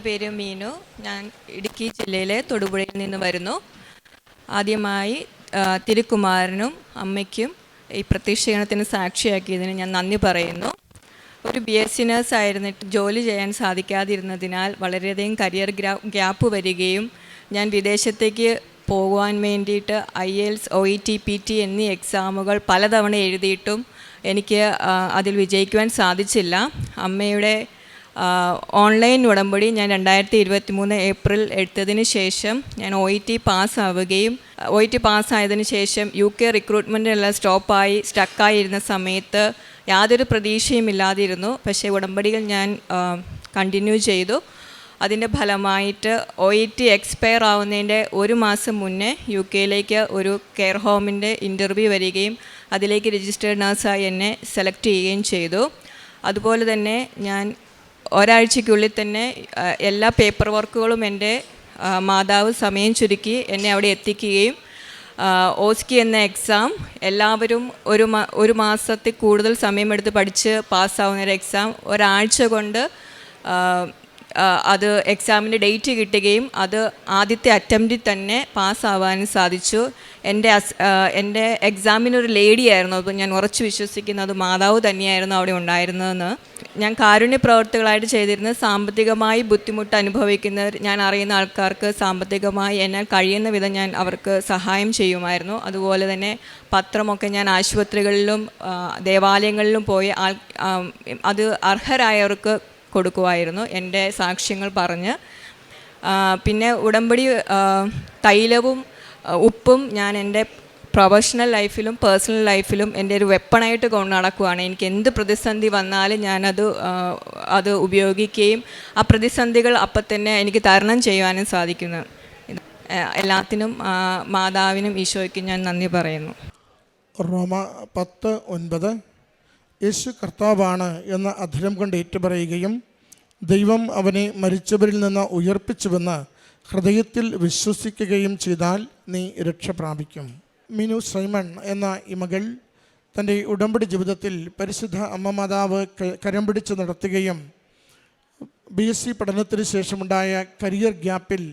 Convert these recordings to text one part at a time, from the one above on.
പേര് മീനു. ഞാൻ ഇടുക്കി ജില്ലയിലെ തൊടുപുഴയിൽ നിന്ന് വരുന്നു. ആദ്യമായി തിരുക്കുമാരനും അമ്മയ്ക്കും ഈ പ്രത്യക്ഷീകരണത്തിന് സാക്ഷിയാക്കിയതിന് ഞാൻ നന്ദി പറയുന്നു. ഒരു BSc നഴ്സ് ആയിരുന്നിട്ട് ജോലി ചെയ്യാൻ സാധിക്കാതിരുന്നതിനാൽ വളരെയധികം കരിയർ ഗ്യാപ്പ് വരികയും ഞാൻ വിദേശത്തേക്ക് പോകുവാൻ വേണ്ടിയിട്ട് IELTS, OET, PT എന്നീ എക്സാമുകൾ പലതവണ എഴുതിയിട്ടും എനിക്ക് അതിൽ വിജയിക്കുവാൻ സാധിച്ചില്ല. അമ്മയുടെ ഓൺലൈൻ ഉടമ്പടി ഞാൻ 2023 ഏപ്രിൽ എടുത്തതിന് ശേഷം ഞാൻ OET പാസ്സാവുകയും OET പാസ്സായതിനു ശേഷം UK റിക്രൂട്ട്മെൻറ്റെല്ലാം സ്റ്റക്കായിരുന്ന സമയത്ത് യാതൊരു പ്രതീക്ഷയും ഇല്ലാതിരുന്നു. പക്ഷേ ഉടമ്പടികൾ ഞാൻ കണ്ടിന്യൂ ചെയ്തു. അതിൻ്റെ ഫലമായിട്ട് OET എക്സ്പയർ ആവുന്നതിൻ്റെ ഒരു മാസം മുന്നേ UK ഒരു കെയർ ഹോമിൻ്റെ ഇൻ്റർവ്യൂ വരികയും അതിലേക്ക് രജിസ്റ്റേർഡ് നഴ്സായി എന്നെ സെലക്ട് ചെയ്യുകയും ചെയ്തു. അതുപോലെ തന്നെ ഞാൻ ഒരാഴ്ചയ്ക്കുള്ളിൽ തന്നെ എല്ലാ പേപ്പർ വർക്കുകളും എൻ്റെ മാതാവ് സമയം ചുരുക്കി എന്നെ അവിടെ എത്തിക്കുകയും OSCE എന്ന എക്സാം എല്ലാവരും ഒരു മാസത്തിൽ കൂടുതൽ സമയമെടുത്ത് പഠിച്ച് പാസ്സാവുന്നൊരു എക്സാം ഒരാഴ്ച കൊണ്ട് അത് എക്സാമിൻ്റെ ഡേറ്റ് കിട്ടുകയും അത് ആദ്യത്തെ അറ്റംപ്റ്റിൽ തന്നെ പാസ്സാവാനും സാധിച്ചു. എൻ്റെ എക്സാമിനൊരു ലേഡിയായിരുന്നു. അപ്പോൾ ഞാൻ ഉറച്ചു വിശ്വസിക്കുന്നത് മാതാവ് തന്നെയായിരുന്നു അവിടെ ഉണ്ടായിരുന്നതെന്ന്. ഞാൻ കാരുണ്യ പ്രവർത്തികളായിട്ട് ചെയ്തിരുന്നത് സാമ്പത്തികമായി ബുദ്ധിമുട്ട് അനുഭവിക്കുന്നവർ, ഞാൻ അറിയുന്ന ആൾക്കാർക്ക് സാമ്പത്തികമായി എന്നാൽ കഴിയുന്ന വിധം ഞാൻ അവർക്ക് സഹായം ചെയ്യുമായിരുന്നു. അതുപോലെ തന്നെ പത്രമൊക്കെ ഞാൻ ആശുപത്രികളിലും ദേവാലയങ്ങളിലും പോയി അത് അർഹരായവർക്ക് കൊടുക്കുമായിരുന്നു എൻ്റെ സാക്ഷ്യങ്ങൾ പറഞ്ഞ്. പിന്നെ ഉടമ്പടി തൈലവും ഉപ്പും ഞാൻ എൻ്റെ പ്രൊഫഷണൽ ലൈഫിലും പേഴ്സണൽ ലൈഫിലും എൻ്റെ ഒരു വെപ്പണായിട്ട് കൊണ്ട് നടക്കുകയാണ്. എനിക്ക് എന്ത് പ്രതിസന്ധി വന്നാലും അത് ഉപയോഗിക്കുകയും ആ പ്രതിസന്ധികൾ അപ്പം തന്നെ എനിക്ക് തരണം ചെയ്യുവാനും സാധിക്കുന്നു. എല്ലാത്തിനും മാതാവിനും ഈശോയ്ക്കും ഞാൻ നന്ദി പറയുന്നു. റോമ 10:9 യേശു കർത്താവാണ് എന്ന അധരം കൊണ്ട് ഏറ്റുപറയുകയും ദൈവം അവനെ മരിച്ചവരിൽ നിന്ന് ഉയർപ്പിച്ചുവെന്ന് ഹൃദയത്തിൽ വിശ്വസിക്കുകയും ചെയ്താൽ നീ രക്ഷ പ്രാപിക്കും. മിനു സൈമൺ എന്ന ഈ മകൾ തൻ്റെ ഉടമ്പടി ജീവിതത്തിൽ പരിശുദ്ധ അമ്മ മാതാവ് കരം പിടിച്ച് നടത്തുകയും BSc പഠനത്തിന് ശേഷമുണ്ടായ കരിയർ ഗ്യാപ്പിൽ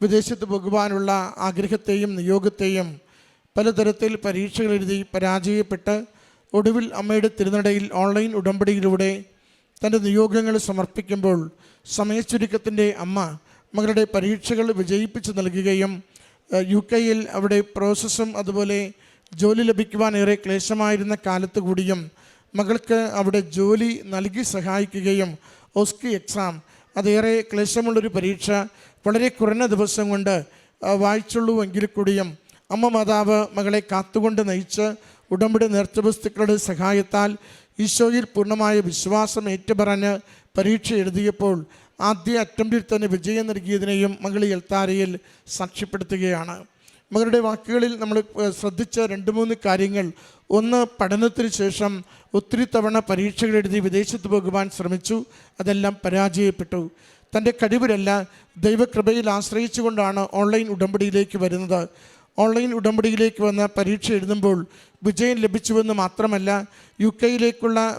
വിദേശത്ത് പോകുവാനുള്ള ആഗ്രഹത്തെയും നിയോഗത്തെയും പലതരത്തിൽ പരീക്ഷകൾ എഴുതി പരാജയപ്പെട്ട് ഒടുവിൽ അമ്മയുടെ തിരുനടയിൽ ഓൺലൈൻ ഉടമ്പടിയിലൂടെ തൻ്റെ നിയോഗങ്ങൾ സമർപ്പിക്കുമ്പോൾ സമയച്ചുരുക്കത്തിൻ്റെ അമ്മ മകളുടെ പരീക്ഷകൾ വിജയിപ്പിച്ച് നൽകുകയും UK അവിടെ പ്രോസസ്സും അതുപോലെ ജോലി ലഭിക്കുവാൻ ഏറെ ക്ലേശമായിരുന്ന കാലത്ത് കൂടിയും മകൾക്ക് അവിടെ ജോലി നൽകി സഹായിക്കുകയും OSCE എക്സാം അതേറെ ക്ലേശമുള്ളൊരു പരീക്ഷ വളരെ കുറഞ്ഞ ദിവസം കൊണ്ട് വായിച്ചുള്ളൂ എങ്കിൽ കൂടിയും അമ്മ മാതാവ് മകളെ കാത്തുകൊണ്ട് നയിച്ച് ഉടമ്പടി നേർച്ചവസ്തുക്കളുടെ സഹായത്താൽ ഈശോയിൽ പൂർണ്ണമായ വിശ്വാസം ഏറ്റുപറഞ്ഞ് പരീക്ഷ എഴുതിയപ്പോൾ ആദ്യ അറ്റംപ്റ്റിൽ തന്നെ വിജയം നൽകിയതിനെയും മകൾ എൽത്താരയിൽ സാക്ഷ്യപ്പെടുത്തുകയാണ്. മകളുടെ വാക്കുകളിൽ നമ്മൾ ശ്രദ്ധിച്ച 2-3 കാര്യങ്ങൾ. ഒന്ന്, പഠനത്തിന് ശേഷം ഒത്തിരി തവണ പരീക്ഷകൾ എഴുതി വിദേശത്ത് പോകുവാൻ ശ്രമിച്ചു, അതെല്ലാം പരാജയപ്പെട്ടു. തൻ്റെ കഴിവിലല്ല ദൈവകൃപയിൽ ആശ്രയിച്ചുകൊണ്ടാണ് ഓൺലൈൻ ഉടമ്പടിയിലേക്ക് വരുന്നത്. ഓൺലൈൻ ഉടമ്പടിയിലേക്ക് വന്ന് പരീക്ഷ എഴുതുമ്പോൾ വിജയം ലഭിച്ചുവെന്ന് മാത്രമല്ല, UK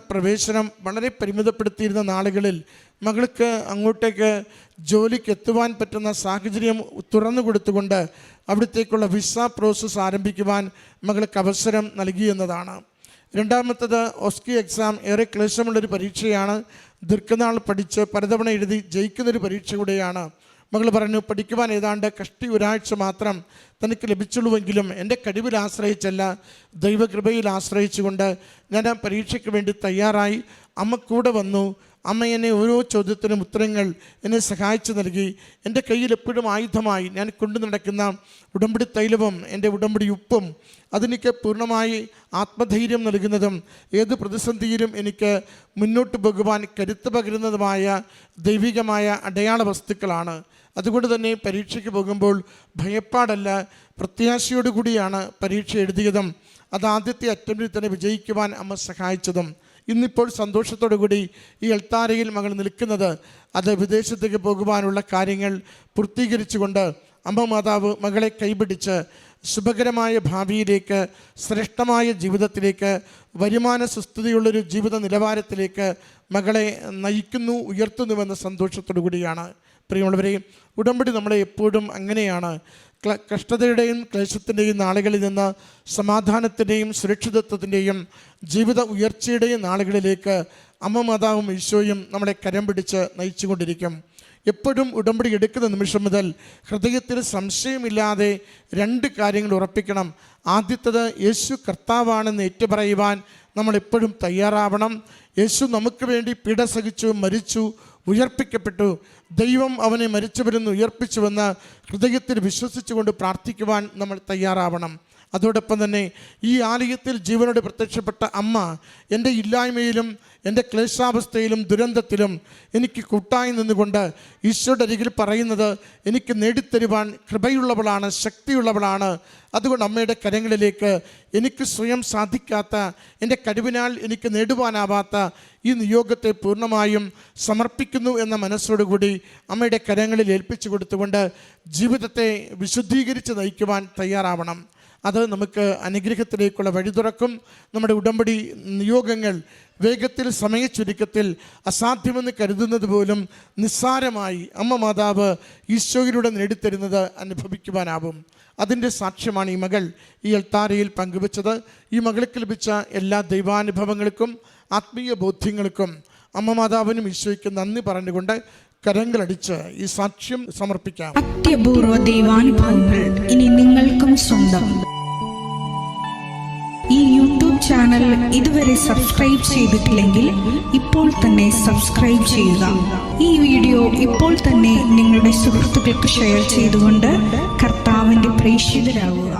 പ്രവേശനം വളരെ പരിമിതപ്പെടുത്തിയിരുന്ന നാളുകളിൽ മകൾക്ക് അങ്ങോട്ടേക്ക് ജോലിക്ക് എത്തുവാൻ പറ്റുന്ന സാഹചര്യം തുറന്നു കൊടുത്തുകൊണ്ട് അവിടത്തേക്കുള്ള വിസ പ്രോസസ്സ് ആരംഭിക്കുവാൻ മകൾക്ക് അവസരം നൽകിയെന്നതാണ്. രണ്ടാമത്തത്, OSCE എക്സാം ഏറെ ക്ലേശമുള്ളൊരു പരീക്ഷയാണ്. ദീർഘനാൾ പഠിച്ച് പലതവണ എഴുതി ജയിക്കുന്നൊരു പരീക്ഷ കൂടെയാണ്. മകൾ പറഞ്ഞു, പഠിക്കുവാൻ ഏതാണ്ട് കഷ്ടി ഒരാഴ്ച മാത്രം തനിക്ക് ലഭിച്ചുള്ളൂവെങ്കിലും എൻ്റെ കഴിവിൽ ആശ്രയിച്ചല്ല, ദൈവകൃപയിൽ ആശ്രയിച്ചുകൊണ്ട് ഞാൻ ആ പരീക്ഷയ്ക്ക് വേണ്ടി തയ്യാറായി. അമ്മ കൂടെ വന്നു. അമ്മ എന്നെ ഓരോ ചോദ്യത്തിനും ഉത്തരങ്ങൾ എന്നെ സഹായിച്ചു നൽകി. എൻ്റെ കയ്യിൽ എപ്പോഴും ആയുധമായി ഞാൻ കൊണ്ടു നടക്കുന്ന ഉടമ്പടി തൈലവും എൻ്റെ ഉടമ്പടി ഉപ്പും അതെനിക്ക് പൂർണ്ണമായി ആത്മധൈര്യം നൽകുന്നതും ഏത് പ്രതിസന്ധിയിലും എനിക്ക് മുന്നോട്ട് പോകുവാൻ കരുത്ത് പകരുന്നതുമായ ദൈവികമായ അടയാള വസ്തുക്കളാണ്. അതുകൊണ്ട് തന്നെ പരീക്ഷയ്ക്ക് പോകുമ്പോൾ ഭയപ്പാടല്ല, പ്രത്യാശയോടുകൂടിയാണ് പരീക്ഷ എഴുതിയതും അത് ആദ്യത്തെ അറ്റംപ്റ്റിൽ തന്നെ വിജയിക്കുവാൻ അമ്മ സഹായിച്ചതും. ഇന്നിപ്പോൾ സന്തോഷത്തോടു കൂടി ഈ എൽത്താരയിൽ മകൾ നിൽക്കുന്നത് അത് വിദേശത്തേക്ക് പോകുവാനുള്ള കാര്യങ്ങൾ പൂർത്തീകരിച്ചുകൊണ്ട് അമ്മ മാതാവ് മകളെ കൈപിടിച്ച് ശുഭകരമായ ഭാവിയിലേക്ക്, ശ്രേഷ്ഠമായ ജീവിതത്തിലേക്ക്, വരുമാന സുസ്ഥിതിയുള്ളൊരു ജീവിത നിലവാരത്തിലേക്ക് മകളെ നയിക്കുന്നു, ഉയർത്തുന്നുവെന്ന സന്തോഷത്തോടു കൂടിയാണ്. പ്രിയമുള്ളവരെ, ഉടമ്പടി നമ്മളെ എപ്പോഴും അങ്ങനെയാണ് കഷ്ടതയുടെയും ക്ലേശത്തിൻ്റെയും നാളുകളിൽ നിന്ന് സമാധാനത്തിൻ്റെയും സുരക്ഷിതത്വത്തിൻ്റെയും ജീവിത ഉയർച്ചയുടെയും നാളുകളിലേക്ക് അമ്മ മാതാവും ഈശോയും നമ്മളെ കരം പിടിച്ച് നയിച്ചുകൊണ്ടിരിക്കും. എപ്പോഴും ഉടമ്പടി എടുക്കുന്ന നിമിഷം മുതൽ ഹൃദയത്തിൽ സംശയമില്ലാതെ 2 കാര്യങ്ങൾ ഉറപ്പിക്കണം. ആദ്യത്തേത്, യേശു കർത്താവാണെന്ന് ഏറ്റുപറയുവാൻ നമ്മളെപ്പോഴും തയ്യാറാവണം. യേശു നമുക്ക് വേണ്ടി പീഡ സഹിച്ചു, മരിച്ചു, ഉയർപ്പിക്കപ്പെട്ടു. ദൈവം അവനെ മരിച്ചവരിൽ നിന്ന് ഉയർപ്പിച്ചുവെന്ന് ഹൃദയത്തിൽ വിശ്വസിച്ചുകൊണ്ട് പ്രാർത്ഥിക്കുവാൻ നമ്മൾ തയ്യാറാവണം. അതോടൊപ്പം തന്നെ ഈ ആലയത്തിൽ ജീവനോട് പ്രത്യക്ഷപ്പെട്ട അമ്മ എൻ്റെ ഇല്ലായ്മയിലും എൻ്റെ ക്ലേശാവസ്ഥയിലും ദുരന്തത്തിലും എനിക്ക് കൂട്ടായി നിന്നുകൊണ്ട് ഈശോയുടെ അരികിൽ പറയുന്നത്, എനിക്ക് നേടിത്തരുവാൻ കൃപയുള്ളവളാണ്, ശക്തിയുള്ളവളാണ്. അതുകൊണ്ട് അമ്മയുടെ കരങ്ങളിലേക്ക് എനിക്ക് സ്വയം സാധിക്കാത്ത, എൻ്റെ കഴിവിനാൽ എനിക്ക് നേടുവാനാവാത്ത ഈ നിയോഗത്തെ പൂർണ്ണമായും സമർപ്പിക്കുന്നു എന്ന മനസ്സോടുകൂടി അമ്മയുടെ കരങ്ങളിൽ ഏൽപ്പിച്ചു കൊടുത്തുകൊണ്ട് ജീവിതത്തെ വിശുദ്ധീകരിച്ച് നയിക്കുവാൻ തയ്യാറാവണം. അത് നമുക്ക് അനുഗ്രഹത്തിലേക്കുള്ള വഴി തുറക്കും. നമ്മുടെ ഉടമ്പടി നിയോഗങ്ങൾ വേഗത്തിൽ, സമയച്ചുരുക്കത്തിൽ, അസാധ്യമെന്ന് കരുതുന്നത് പോലും നിസ്സാരമായി അമ്മ മാതാവ് ഈശോയിലൂടെ നേടിത്തരുന്നത് അനുഭവിക്കുവാനാവും. അതിൻ്റെ സാക്ഷ്യമാണ് ഈ മകൾ ഈ അൾത്താരയിൽ പങ്കുവച്ചത്. ഈ മകൾക്ക് ലഭിച്ച എല്ലാ ദൈവാനുഭവങ്ങൾക്കും ആത്മീയ ബോധ്യങ്ങൾക്കും അമ്മ മാതാവിനും ഈശോയ്ക്കും നന്ദി പറഞ്ഞുകൊണ്ട് കരങ്ങളടിച്ച് ഈ സാക്ഷ്യം സമർപ്പിക്കാം. അത്യപൂർവ ദൈവാനുഭവങ്ങൾ ഇനി നിങ്ങൾക്കും സ്വന്തം. ഈ യൂട്യൂബ് ചാനൽ ഇതുവരെ സബ്സ്ക്രൈബ് ചെയ്തിട്ടില്ലെങ്കിൽ ഇപ്പോൾ തന്നെ സബ്സ്ക്രൈബ് ചെയ്യുക. ഈ വീഡിയോ ഇപ്പോൾ തന്നെ നിങ്ങളുടെ സുഹൃത്തുക്കൾക്ക് ഷെയർ ചെയ്തുകൊണ്ട് കർത്താവിൻ്റെ പ്രേക്ഷിതരാകുക.